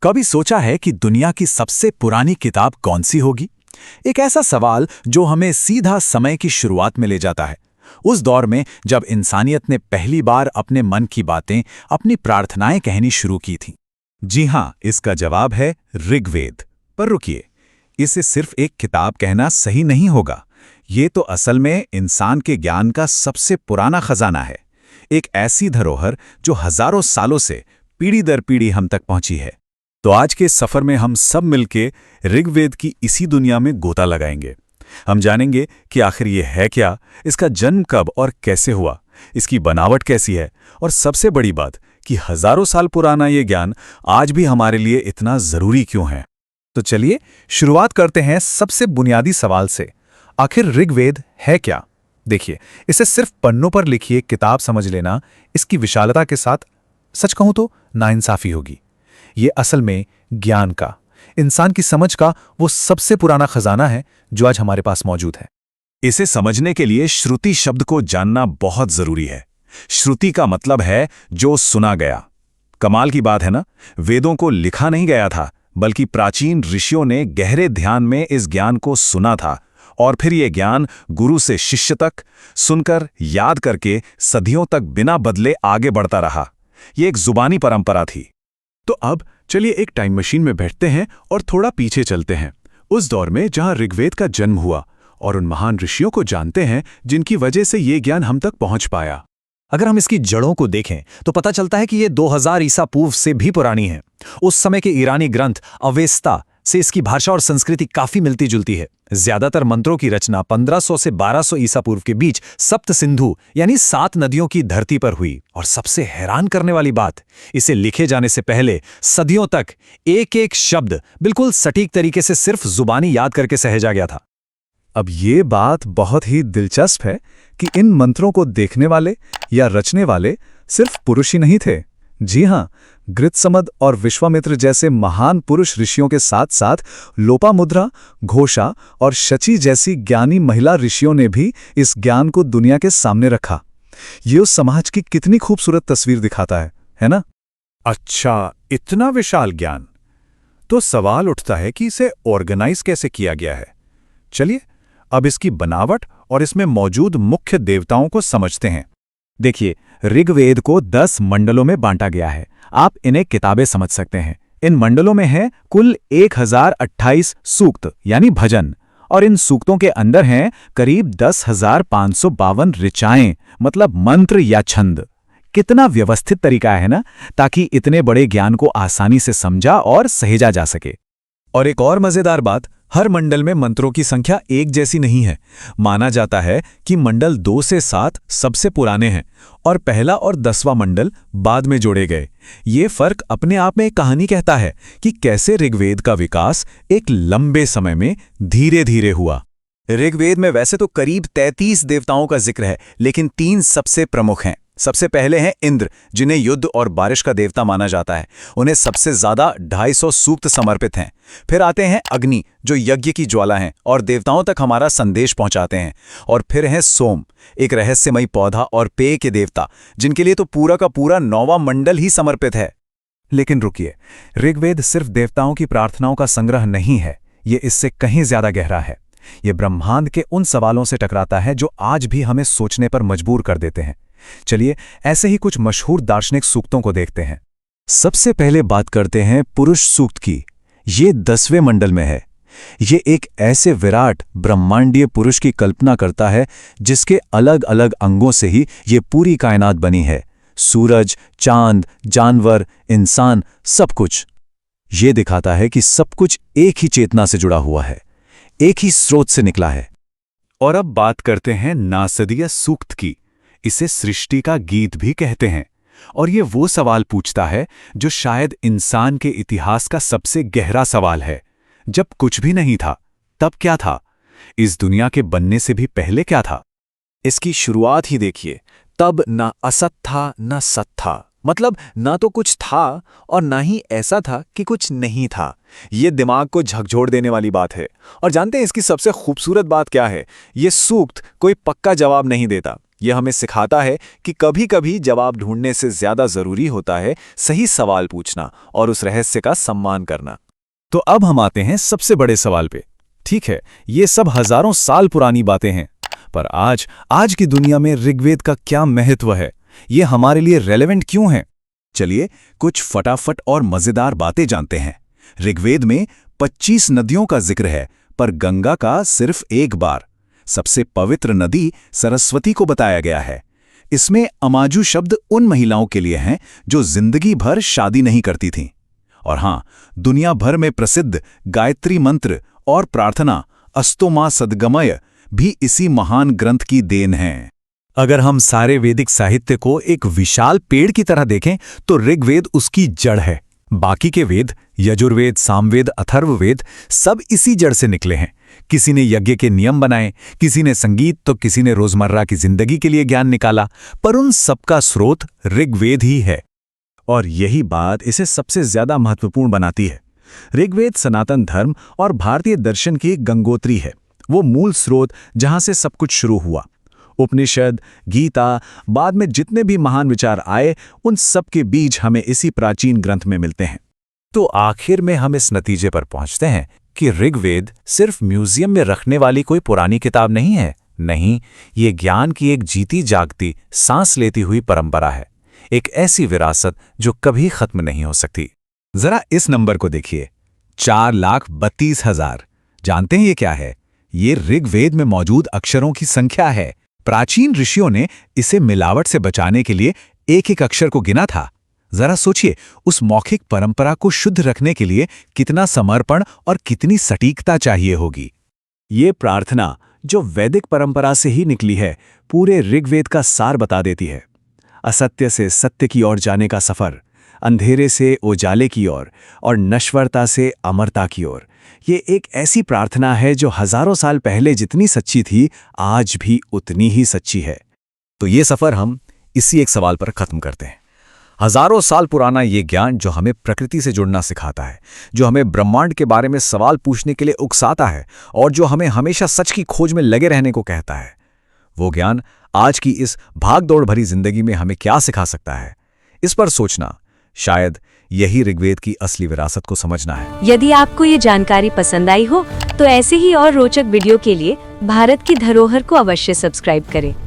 कभी सोचा है कि दुनिया की सबसे पुरानी किताब कौन सी होगी? एक ऐसा सवाल जो हमें सीधा समय की शुरुआत में ले जाता है, उस दौर में जब इंसानियत ने पहली बार अपने मन की बातें, अपनी प्रार्थनाएं कहनी शुरू की थीं। जी हां, इसका जवाब है ऋग्वेद। पर रुकिए, इसे सिर्फ एक किताब कहना सही नहीं होगा। ये तो असल में इंसान के ज्ञान का सबसे पुराना खजाना है, एक ऐसी धरोहर जो हजारों सालों से पीढ़ी दर पीढ़ी हम तक पहुंची है। तो आज के सफर में हम सब मिलके ऋग्वेद की इसी दुनिया में गोता लगाएंगे। हम जानेंगे कि आखिर ये है क्या, इसका जन्म कब और कैसे हुआ, इसकी बनावट कैसी है, और सबसे बड़ी बात कि हजारों साल पुराना ये ज्ञान आज भी हमारे लिए इतना जरूरी क्यों है। तो चलिए शुरुआत करते हैं सबसे बुनियादी सवाल से। आखिर ऋग्वेद है क्या? देखिए, इसे सिर्फ पन्नों पर लिखी एक किताब समझ लेना इसकी विशालता के साथ सच कहूं तो नाइंसाफी होगी। ये असल में ज्ञान का, इंसान की समझ का वो सबसे पुराना खजाना है जो आज हमारे पास मौजूद है। इसे समझने के लिए श्रुति शब्द को जानना बहुत जरूरी है। श्रुति का मतलब है जो सुना गया। कमाल की बात है ना, वेदों को लिखा नहीं गया था, बल्कि प्राचीन ऋषियों ने गहरे ध्यान में इस ज्ञान को सुना था, और फिर ये ज्ञान गुरु से शिष्य तक सुनकर, याद करके सदियों तक बिना बदले आगे बढ़ता रहा। ये एक जुबानी परंपरा थी। तो अब चलिए एक टाइम मशीन में बैठते हैं और थोड़ा पीछे चलते हैं, उस दौर में जहां ऋग्वेद का जन्म हुआ, और उन महान ऋषियों को जानते हैं जिनकी वजह से ये ज्ञान हम तक पहुंच पाया। अगर हम इसकी जड़ों को देखें तो पता चलता है कि ये 2000 ईसा पूर्व से भी पुरानी है। उस समय के ईरानी ग्रंथ अवेस्ता से इसकी भाषा और संस्कृति काफी मिलती जुलती है। ज्यादातर मंत्रों की रचना 1500 से 1200 ईसा पूर्व के बीच सप्त सिंधु यानी 7 नदियों की धरती पर हुई। और सबसे हैरान करने वाली बात, इसे लिखे जाने से पहले सदियों तक एक एक शब्द बिल्कुल सटीक तरीके से सिर्फ जुबानी याद करके सहेजा गया था। अब ये बात बहुत ही दिलचस्प है कि इन मंत्रों को देखने वाले या रचने वाले सिर्फ पुरुष ही नहीं थे। जी हां, गृत्समद और विश्वामित्र जैसे महान पुरुष ऋषियों के साथ साथ लोपामुद्रा, घोषा और शची जैसी ज्ञानी महिला ऋषियों ने भी इस ज्ञान को दुनिया के सामने रखा। ये उस समाज की कितनी खूबसूरत तस्वीर दिखाता है ना? अच्छा, इतना विशाल ज्ञान। तो सवाल उठता है कि इसे ऑर्गेनाइज कैसे किया गया है। चलिए अब इसकी बनावट और इसमें मौजूद मुख्य देवताओं को समझते हैं। देखिए, ऋग्वेद को 10 मंडलों में बांटा गया है। आप इन्हें किताबें समझ सकते हैं। इन मंडलों में है कुल 1028 सूक्त यानी भजन, और इन सूक्तों के अंदर हैं करीब 10,552 ऋचाएं मतलब मंत्र या छंद। कितना व्यवस्थित तरीका है ना, ताकि इतने बड़े ज्ञान को आसानी से समझा और सहेजा जा सके। और एक और मजेदार बात, हर मंडल में मंत्रों की संख्या एक जैसी नहीं है। माना जाता है कि मंडल 2 से 7 सबसे पुराने हैं और पहला और 10वां मंडल बाद में जोड़े गए। ये फर्क अपने आप में एक कहानी कहता है कि कैसे ऋग्वेद का विकास एक लंबे समय में धीरे धीरे हुआ। ऋग्वेद में वैसे तो करीब 33 देवताओं का जिक्र है, लेकिन 3 सबसे प्रमुख हैं। सबसे पहले हैं इंद्र, जिन्हें युद्ध और बारिश का देवता माना जाता है। उन्हें सबसे ज्यादा 250 सूक्त समर्पित हैं। फिर आते हैं अग्नि, जो यज्ञ की ज्वाला हैं और देवताओं तक हमारा संदेश पहुंचाते हैं। और फिर हैं सोम, एक रहस्यमयी पौधा और पेय के देवता, जिनके लिए तो पूरा का पूरा 9वां मंडल ही समर्पित है। लेकिन रुकिए, ऋग्वेद सिर्फ देवताओं की प्रार्थनाओं का संग्रह नहीं है। ये इससे कहीं ज्यादा गहरा है। ये ब्रह्मांड के उन सवालों से टकराता है जो आज भी हमें सोचने पर मजबूर कर देते हैं। चलिए ऐसे ही कुछ मशहूर दार्शनिक सूक्तों को देखते हैं। सबसे पहले बात करते हैं पुरुष सूक्त की। ये 10वें मंडल में है। ये एक ऐसे विराट ब्रह्मांडीय पुरुष की कल्पना करता है जिसके अलग अलग अंगों से ही ये पूरी कायनात बनी है। सूरज, चांद, जानवर, इंसान, सब कुछ। ये दिखाता है कि सब कुछ एक ही चेतना से जुड़ा हुआ है, एक ही स्रोत से निकला है। और अब बात करते हैं नासदीय सूक्त की। इसे सृष्टि का गीत भी कहते हैं, और ये वो सवाल पूछता है जो शायद इंसान के इतिहास का सबसे गहरा सवाल है। जब कुछ भी नहीं था, तब क्या था? इस दुनिया के बनने से भी पहले क्या था? इसकी शुरुआत ही देखिए। तब ना असत था ना सत था, मतलब ना तो कुछ था और ना ही ऐसा था कि कुछ नहीं था। ये दिमाग को झकझोर देने वाली बात है। और जानते हैं इसकी सबसे खूबसूरत बात क्या है? ये सूक्त कोई पक्का जवाब नहीं देता। ये हमें सिखाता है कि कभी-कभी जवाब ढूंढने से ज्यादा जरूरी होता है सही सवाल पूछना और उस रहस्य का सम्मान करना। तो अब हम आते हैं सबसे बड़े सवाल पे। ठीक है, ये सब हजारों साल पुरानी बातें हैं, पर आज की दुनिया में ऋग्वेद का क्या महत्व है? ये हमारे लिए रेलेवेंट क्यों है? चलिए कुछ फटाफट और मजेदार बातें जानते हैं। ऋग्वेद में 25 नदियों का जिक्र है, पर गंगा का सिर्फ एक बार। सबसे पवित्र नदी सरस्वती को बताया गया है। इसमें अमाजू शब्द उन महिलाओं के लिए हैं जो जिंदगी भर शादी नहीं करती थीं। और हां, दुनिया भर में प्रसिद्ध गायत्री मंत्र और प्रार्थना अस्तो मा सद्गमय भी इसी महान ग्रंथ की देन है। अगर हम सारे वैदिक साहित्य को एक विशाल पेड़ की तरह देखें तो ऋग्वेद उसकी जड़ है। बाकी के वेद, यजुर्वेद, सामवेद, अथर्ववेद, सब इसी जड़ से निकले हैं। किसी ने यज्ञ के नियम बनाए, किसी ने संगीत, तो किसी ने रोजमर्रा की जिंदगी के लिए ज्ञान निकाला, पर उन सबका स्रोत ऋग्वेद ही है। और यही बात इसे सबसे ज्यादा महत्वपूर्ण बनाती है। ऋग्वेद सनातन धर्म और भारतीय दर्शन की गंगोत्री है, वो मूल स्रोत जहां से सब कुछ शुरू हुआ। उपनिषद, गीता, बाद में जितने भी महान विचार आए, उन सब के बीज हमें इसी प्राचीन ग्रंथ में मिलते हैं। तो आखिर में हम इस नतीजे पर पहुंचते हैं कि ऋग्वेद सिर्फ म्यूजियम में रखने वाली कोई पुरानी किताब नहीं है। नहीं, ये ज्ञान की एक जीती जागती, सांस लेती हुई परंपरा है, एक ऐसी विरासत जो कभी खत्म नहीं हो सकती। जरा इस नंबर को देखिए, 4,32,000। जानते हैं ये क्या है? ये ऋग्वेद में मौजूद अक्षरों की संख्या है। प्राचीन ऋषियों ने इसे मिलावट से बचाने के लिए एक एक अक्षर को गिना था। जरा सोचिए, उस मौखिक परंपरा को शुद्ध रखने के लिए कितना समर्पण और कितनी सटीकता चाहिए होगी। ये प्रार्थना, जो वैदिक परंपरा से ही निकली है, पूरे ऋग्वेद का सार बता देती है। असत्य से सत्य की ओर जाने का सफर, अंधेरे से उजाले की ओर और नश्वरता से अमरता की ओर। ये एक ऐसी प्रार्थना है जो हजारों साल पहले जितनी सच्ची थी, आज भी उतनी ही सच्ची है। तो ये सफर हम इसी एक सवाल पर खत्म करते हैं। हजारों साल पुराना ये ज्ञान जो हमें प्रकृति से जुड़ना सिखाता है, जो हमें ब्रह्मांड के बारे में सवाल पूछने के लिए उकसाता है और जो हमें हमेशा सच की खोज में लगे रहने को कहता है, वो ज्ञान आज की इस भागदौड़ भरी जिंदगी में हमें क्या सिखा सकता है? इस पर सोचना, शायद यही ऋग्वेद की असली विरासत को समझना है। यदि आपको ये जानकारी पसंद आई हो तो ऐसे ही और रोचक वीडियो के लिए भारत की धरोहर को अवश्य सब्सक्राइब करें।